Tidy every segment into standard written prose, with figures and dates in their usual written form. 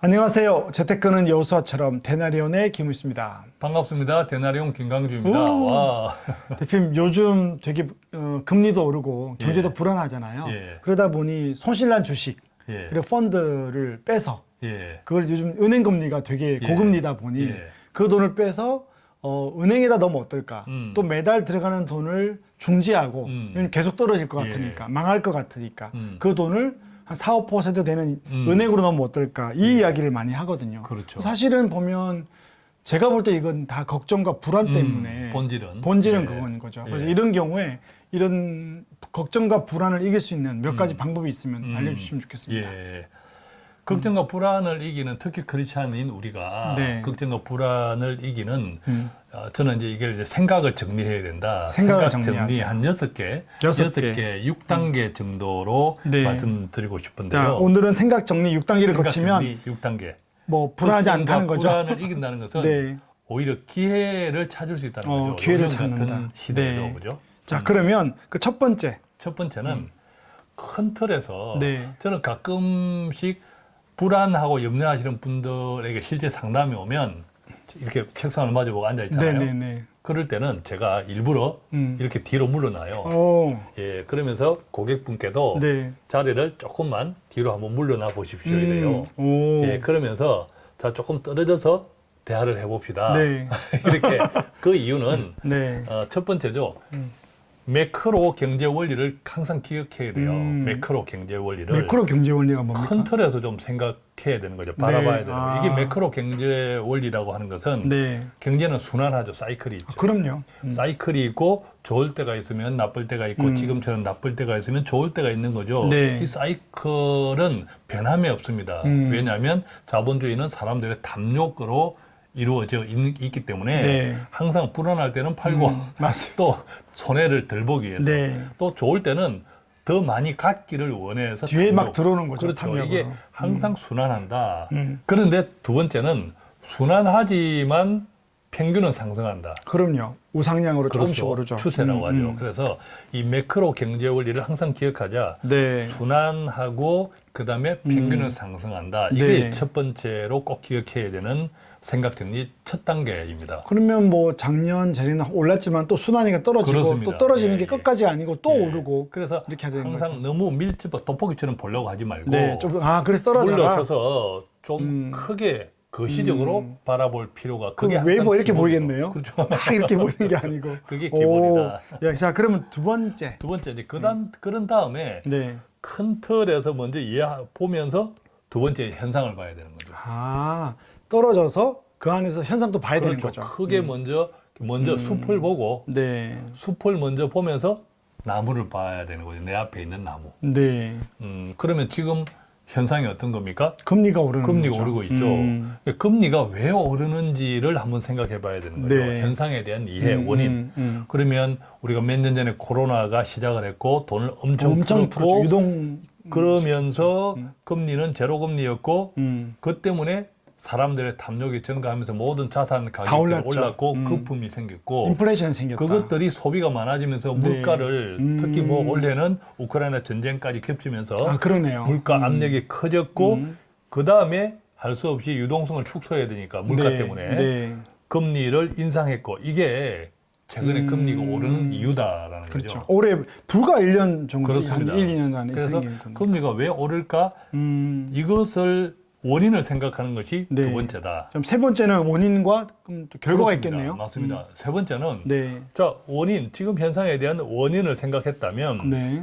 안녕하세요. 재테크는 여호수아처럼 데나리온의 김우수입니다. 반갑습니다. 데나리온 김강주입니다. 오. 와. 대표님 요즘 되게 금리도 오르고 경제도 예. 불안하잖아요. 예. 그러다 보니 손실난 주식 예. 그리고 펀드를 빼서 예. 그걸 요즘 은행 금리가 되게 예. 고금리다 보니 예. 그 돈을 빼서 은행에다 넣으면 어떨까? 또 매달 들어가는 돈을 중지하고 왜냐면 계속 떨어질 것 예. 같으니까 망할 것 같으니까 음. 그 돈을 한 4, 5% 되는 은행으로 넣으면 어떨까? 이 이야기를 많이 하거든요. 그렇죠. 사실은 보면 제가 볼 때 이건 다 걱정과 불안 때문에 본질은 예. 그건 거죠. 그래서 이런 경우에 이런 걱정과 불안을 이길 수 있는 몇 가지 방법이 있으면 알려주시면 좋겠습니다. 예. 걱정과 불안을 이기는 특히 크리스찬인 우리가 네. 걱정과 불안을 이기는 저는 이제 이게 생각을 정리해야 된다. 생각을 생각 정리 정리하자. 한 6개, 여섯 개. 6단계 정도로 네. 말씀드리고 싶은데요. 자, 오늘은 생각 정리 6단계를 생각 거치면 정리 6단계. 뭐 불안하지 않다는 거죠. 불안을 이긴다는 것은 네. 오히려 기회를 찾을 수 있다는 거죠. 기회를 요즘 같은 찾는다. 시대에도 네. 그죠? 자, 그러면 그 첫 번째. 첫 번째는 큰 틀에서 네. 저는 가끔씩 불안하고 염려하시는 분들에게 실제 상담이 오면 이렇게 책상을 마주보고 앉아 있잖아요. 네네네. 그럴 때는 제가 일부러 이렇게 뒤로 물러나요. 오. 예, 그러면서 고객분께도 네. 자리를 조금만 뒤로 한번 물러나 보십시오 이래요. 오. 예, 그러면서 자 조금 떨어져서 대화를 해봅시다. 네. 이렇게 그 이유는 네. 첫 번째죠. 매크로 경제 원리를 항상 기억해야 돼요. 매크로 경제 원리를 매크로 경제 원리가 뭡니까? 큰 틀에서 좀 생각해야 되는 거죠. 바라봐야 네. 되는 아. 거예요. 이게 매크로 경제 원리라고 하는 것은 네. 경제는 순환하죠. 사이클이 있죠. 그럼요. 사이클이 있고 좋을 때가 있으면 나쁠 때가 있고 지금처럼 나쁠 때가 있으면 좋을 때가 있는 거죠. 네. 이 사이클은 변함이 없습니다. 왜냐하면 자본주의는 사람들의 탐욕으로 이루어져 있기 때문에 네. 항상 불안할 때는 팔고 맞습니다. 또 손해를 덜 보기 위해서 네. 또 좋을 때는 더 많이 갖기를 원해서 뒤에 막 탐욕. 들어오는 거죠. 그렇죠. 탐욕으로. 이게 항상 순환한다. 그런데 두 번째는 순환하지만 평균은 상승한다. 그럼요. 우상향으로 조금씩 그렇죠. 오르죠. 추세라고 하죠. 그래서 이 매크로 경제 원리를 항상 기억하자. 네. 순환하고 그다음에 평균은 상승한다. 이게 네. 첫 번째로 꼭 기억해야 되는 생각 정리 첫 단계입니다. 그러면 뭐 작년, 재작년 올랐지만 또 순환이가 떨어지고 그렇습니다. 또 떨어지는 예, 게 예. 끝까지 아니고 또 예. 오르고 그래서 이렇게 해야 되는 항상 거죠. 너무 밀집 돋보기처럼 보려고 하지 말고 네. 그래서 떨어져라. 물러서서 좀 크게 거시적으로 바라볼 필요가 그게 그럼 웨이버 항상 이렇게 기본이죠. 보이겠네요. 그렇죠. 막 이렇게 보이는 게 아니고. 그게 기본이다. 야, 자, 그러면 두 번째. 두 번째 이제 그런 다음에 네. 큰 틀에서 먼저 보면서 두 번째 현상을 봐야 되는 거죠. 아, 떨어져서 그 안에서 현상도 봐야 되는 그렇죠. 거죠. 크게 먼저 숲을 보고 네. 숲을 먼저 보면서 나무를 봐야 되는 거죠. 내 앞에 있는 나무. 네. 그러면 지금 현상이 어떤 겁니까? 금리가 오르는 금리가 거죠. 오르고 있죠. 금리가 왜 오르는지를 한번 생각해 봐야 되는 거죠. 네. 현상에 대한 이해, 원인. 그러면 우리가 몇 년 전에 코로나가 시작을 했고 돈을 엄청 풀었고 풀었고 유동 그러면서 금리는 제로 금리였고 그 때문에 사람들의 탐욕이 증가하면서 모든 자산 가격이 올랐죠. 올랐고 거품이 생겼고 인플레이션이 생겼다. 그것들이 소비가 많아지면서 네. 물가를 특히 뭐 올해는 우크라이나 전쟁까지 겹치면서 아, 그러네요. 물가 압력이 커졌고 그 다음에 할 수 없이 유동성을 축소해야 되니까 물가 네. 때문에 네. 금리를 인상했고 이게 최근에 금리가 오르는 이유다라는 그렇죠. 거죠. 올해 불과 1년 정도 그렇습니다. 한 1, 2년 안에 그래서 생긴 건데. 금리가 왜 오를까? 이것을 원인을 생각하는 것이 네. 두 번째다. 그럼 세 번째는 원인과 또 결과가 그렇습니다. 있겠네요. 맞습니다. 세 번째는 네. 자 원인 지금 현상에 대한 원인을 생각했다면 네.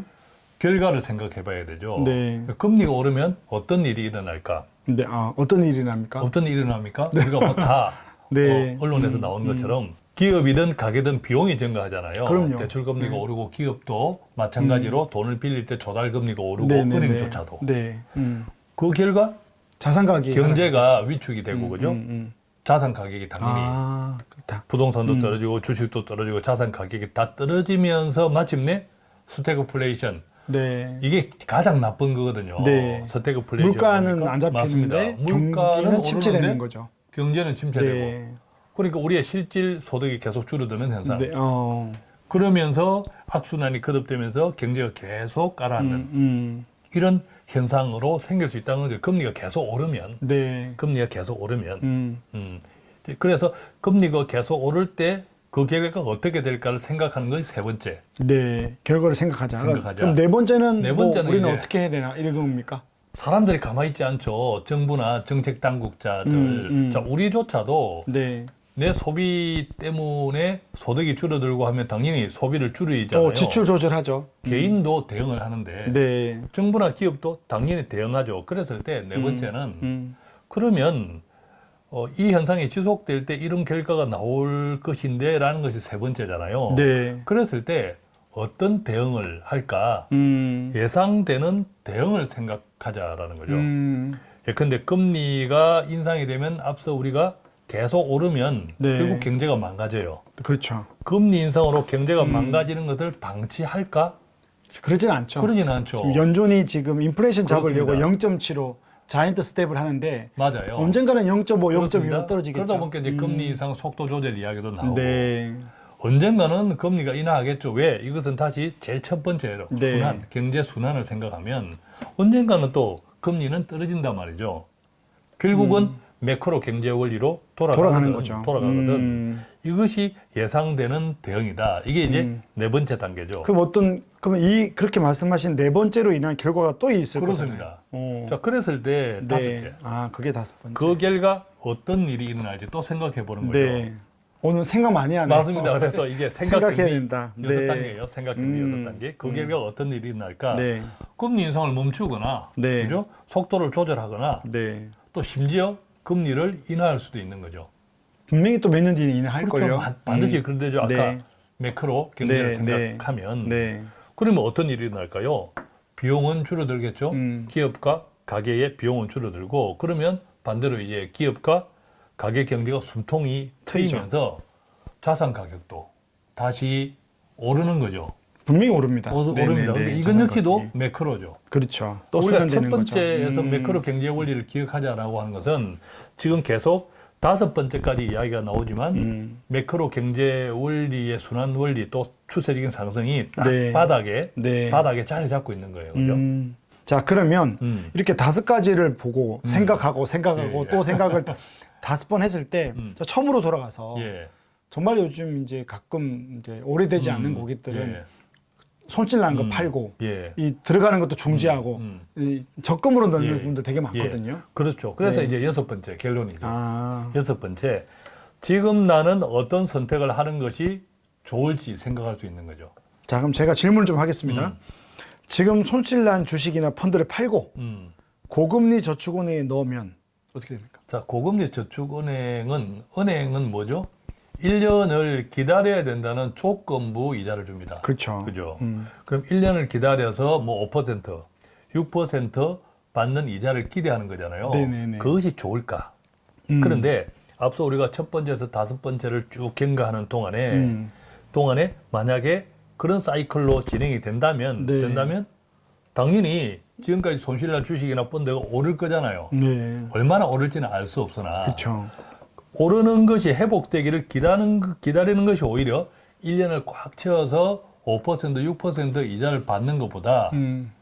결과를 생각해 봐야 되죠. 네. 금리가 오르면 어떤 일이 일어날까? 네. 아, 어떤 일이 납니까? 어떤 일이 일어납니까? 우리가 뭐 다 네. 언론에서 나오는 것처럼 기업이든 가게든 비용이 증가하잖아요. 그럼요. 대출 금리가 오르고 기업도 마찬가지로 돈을 빌릴 때 조달 금리가 오르고 네, 네, 은행조차도. 네. 그 결과 자산 가격이 경제가 위축이 되고 그죠? 자산 가격이 당연히 아, 그렇다. 부동산도 떨어지고 주식도 떨어지고 자산 가격이 다 떨어지면서 마침내 스태그플레이션 네. 이게 가장 나쁜 거거든요. 네. 스태그플레이션 물가는 보니까. 안 맞습니다. 잡히는데 물가는 경기는 침체되는 오르는데 거죠. 경제는 침체되고 네. 그러니까 우리의 실질 소득이 계속 줄어드는 현상. 네. 그러면서 악순환이 거듭되면서 경제가 계속 가라앉는 음. 이런 현상으로 생길 수 있다는 거죠. 금리가 계속 오르면. 네. 금리가 계속 오르면. 그래서 금리가 계속 오를 때 그 결과가 어떻게 될까를 생각하는 것이 세 번째. 네. 결과를 생각하자. 생각하자. 그럼 네 번째는, 네 번째는 우리는 이제 어떻게 해야 되나 이런 겁니까? 사람들이 가만히 있지 않죠. 정부나 정책 당국자들. 자, 우리조차도 네. 내 소비 때문에 소득이 줄어들고 하면 당연히 소비를 줄이잖아요. 지출 조절하죠. 개인도 대응을 하는데 네. 정부나 기업도 당연히 대응하죠. 그랬을 때 네 번째는 그러면 이 현상이 지속될 때 이런 결과가 나올 것인데 라는 것이 세 번째잖아요. 네. 그랬을 때 어떤 대응을 할까? 음. 예상되는 대응을 생각하자라는 거죠. 예컨대 금리가 인상이 되면 앞서 우리가 계속 오르면 네. 결국 경제가 망가져요. 그렇죠. 금리 인상으로 경제가 망가지는 것을 방치할까? 그러진 않죠. 그러지는 않죠. 지금 연준이 지금 인플레이션 잡으려고 그렇습니다. 0.75 자이언트 스텝을 하는데 맞아요. 언젠가는 0.5, 그렇습니다. 0.25 떨어지겠죠. 그러다 보니까 이제 금리 인상 속도 조절 이야기도 나오고 네. 언젠가는 금리가 인하하겠죠. 왜? 이것은 다시 제일 첫 번째로 네. 순환, 경제 순환을 생각하면 언젠가는 또 금리는 떨어진단 말이죠. 결국은 매크로 경제 원리로 돌아가는 거죠. 돌아가거든. 이것이 예상되는 대응이다. 이게 이제 네 번째 단계죠. 그럼 그렇게 말씀하신 네 번째로 인한 결과가 또 있을 그렇습니다. 거잖아요. 자, 그랬을 때 네. 다섯째. 그게 다섯 번째. 그 결과 어떤 일이 일어날지 또 생각해 보는 거죠. 네. 오늘 생각 많이 하네요. 맞습니다. 그래서 이게 생각 생각해야 정리 된다. 여섯 네. 단계예요. 생각 정리 여섯 단계. 그 결과 어떤 일이 일어날까? 네. 금리 인상을 멈추거나, 네. 그죠? 속도를 조절하거나, 네. 또 심지어 금리를 인하할 수도 있는 거죠. 분명히 또 몇 년 뒤에 인할 그렇죠. 걸요. 반드시 그런 데죠. 아까 네. 매크로 경제를 네. 생각하면 네. 그러면 어떤 일이 일어날까요? 비용은 줄어들겠죠. 기업과 가게의 비용은 줄어들고 그러면 반대로 이제 기업과 가게 경제가 숨통이 트이면서 자산 가격도 다시 오르는 거죠. 분명히 오릅니다. 오릅니다. 근데 이건 자산 역시도 가격이. 매크로죠. 그렇죠. 또 우리가 첫 수렴되는 번째에서 거죠. 매크로 경제 원리를 기억하자라고 하는 것은 지금 계속 다섯 번째까지 이야기가 나오지만 매크로 경제 원리의 순환 원리 또 추세적인 상승이 딱 네. 바닥에 네. 자리 잡고 있는 거예요. 그죠? 자, 그러면 이렇게 다섯 가지를 보고 생각하고 예. 또 생각을 다섯 번 했을 때 저 처음으로 돌아가서 예. 정말 요즘 이제 가끔 이제 오래되지 않는 고객들은 예. 손질 난 거 팔고 예. 이 들어가는 것도 중지하고 이 적금으로 넣는 예. 분들 되게 많거든요. 그렇죠. 그래서 네. 이제 여섯 번째 결론이죠. 아, 여섯 번째, 지금 나는 어떤 선택을 하는 것이 좋을지 생각할 수 있는 거죠. 자, 그럼 제가 질문 좀 하겠습니다. 지금 손실 난 주식이나 펀드를 팔고 고금리 저축은행에 넣으면 어떻게 됩니까? 자, 고금리 저축은행은 뭐죠? 1년을 기다려야 된다는 조건부 이자를 줍니다. 그렇죠. 그죠? 그럼 1년을 기다려서 뭐 5%, 6% 받는 이자를 기대하는 거잖아요. 네네네. 그것이 좋을까? 그런데 앞서 우리가 첫 번째에서 다섯 번째를 쭉 경과하는 동안에 만약에 그런 사이클로 진행이 된다면 네. 당연히 지금까지 손실날 주식이나 펀드가 오를 거잖아요. 네. 얼마나 오를지는 알 수 없으나 그렇죠. 오르는 것이 회복되기를 기다리는 것이 오히려 1년을 꽉 채워서 5%, 6% 이자를 받는 것보다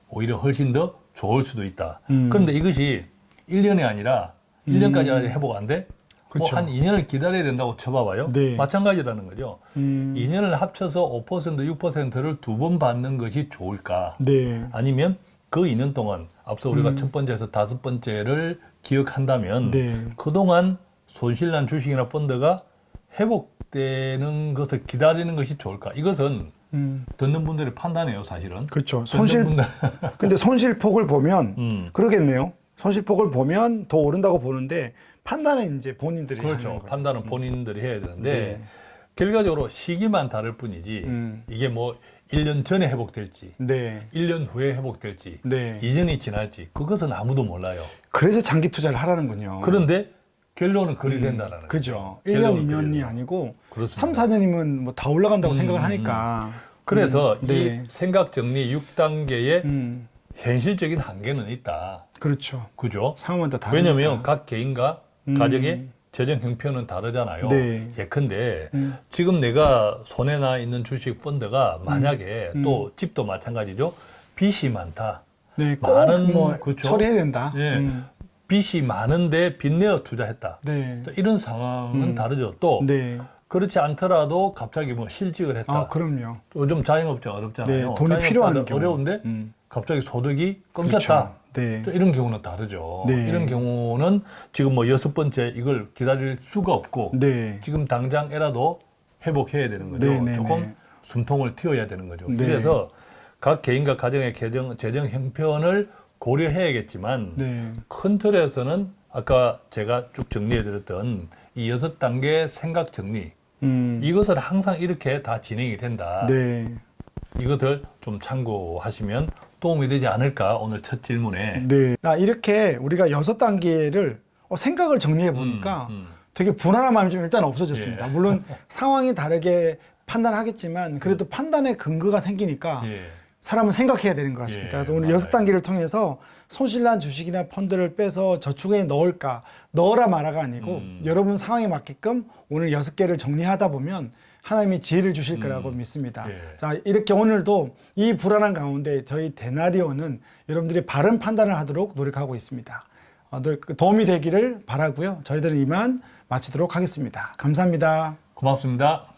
오히려 훨씬 더 좋을 수도 있다. 그런데 이것이 1년이 아니라 1년까지 회복 안 돼? 그렇죠. 뭐 한 2년을 기다려야 된다고 쳐봐봐요. 네. 마찬가지라는 거죠. 2년을 합쳐서 5%, 6%를 두 번 받는 것이 좋을까? 네. 아니면 그 2년 동안 앞서 우리가 첫 번째에서 다섯 번째를 기억한다면 네. 그동안 손실난 주식이나 펀드가 회복되는 것을 기다리는 것이 좋을까? 이것은 듣는 분들의 판단이에요, 사실은. 그렇죠. 듣는 근데 손실폭을 보면 분들, 그러겠네요. 손실폭을 보면 더 오른다고 보는데 판단은 이제 본인들이 그렇죠. 하는 거죠. 판단은 본인들이 해야 되는데 네. 결과적으로 시기만 다를 뿐이지 이게 뭐 1년 전에 회복될지 네. 1년 후에 회복될지 네. 2년이 지날지 그것은 아무도 몰라요. 그래서 장기 투자를 하라는군요. 그런데 결론은 그리 된다라는 그죠. 거죠. 1년, 결론은 2년이 그리 아니고 그렇습니다. 3, 4년이면 뭐 다 올라간다고 생각을 하니까. 그래서 네. 이 생각 정리 6단계의 음, 현실적인 한계는 있다. 그렇죠. 그죠? 상황마다 다르니까. 왜냐하면 각 개인과 가정의 재정 형편은 다르잖아요. 네. 예컨대 지금 내가 손에 나 있는 주식 펀드가 만약에 음. 또 집도 마찬가지죠. 빚이 많다. 네, 많은 꼭뭐 그렇죠? 처리해야 된다. 예, 빚이 많은데 빚내어 투자했다. 네. 또 이런 상황은 다르죠. 또 네. 그렇지 않더라도 갑자기 뭐 실직을 했다. 아, 그럼요. 요즘 자영업자 어렵잖아요. 네, 돈이 자영업자들 필요한 경우. 어려운데 갑자기 소득이 끊겼다. 그렇죠. 네. 또 이런 경우는 다르죠. 네. 이런 경우는 지금 뭐 6번째 이걸 기다릴 수가 없고 네. 지금 당장에라도 회복해야 되는 거죠. 네, 네, 조금 네. 숨통을 틔워야 되는 거죠. 네. 그래서 각 개인과 가정의 재정 형편을 고려해야겠지만 네. 큰 틀에서는 아까 제가 쭉 정리해드렸던 이 6단계 생각 정리 이것은 항상 이렇게 다 진행이 된다. 네. 이것을 좀 참고하시면 도움이 되지 않을까 오늘 첫 질문에. 네. 이렇게 우리가 6단계를 생각을 정리해 보니까 되게 불안한 마음이 좀 일단 없어졌습니다. 예. 물론 상황이 다르게 판단하겠지만 그래도 판단의 근거가 생기니까 예. 사람은 생각해야 되는 것 같습니다. 예, 그래서 오늘 맞아요. 6단계를 통해서 손실난 주식이나 펀드를 빼서 저축에 넣을까, 넣어라 마라가 아니고 여러분 상황에 맞게끔 오늘 6개를 정리하다 보면 하나님이 지혜를 주실 거라고 믿습니다. 예. 자, 이렇게 오늘도 이 불안한 가운데 저희 데나리오는 여러분들이 바른 판단을 하도록 노력하고 있습니다. 도움이 되기를 바라고요. 저희들은 이만 마치도록 하겠습니다. 감사합니다. 고맙습니다.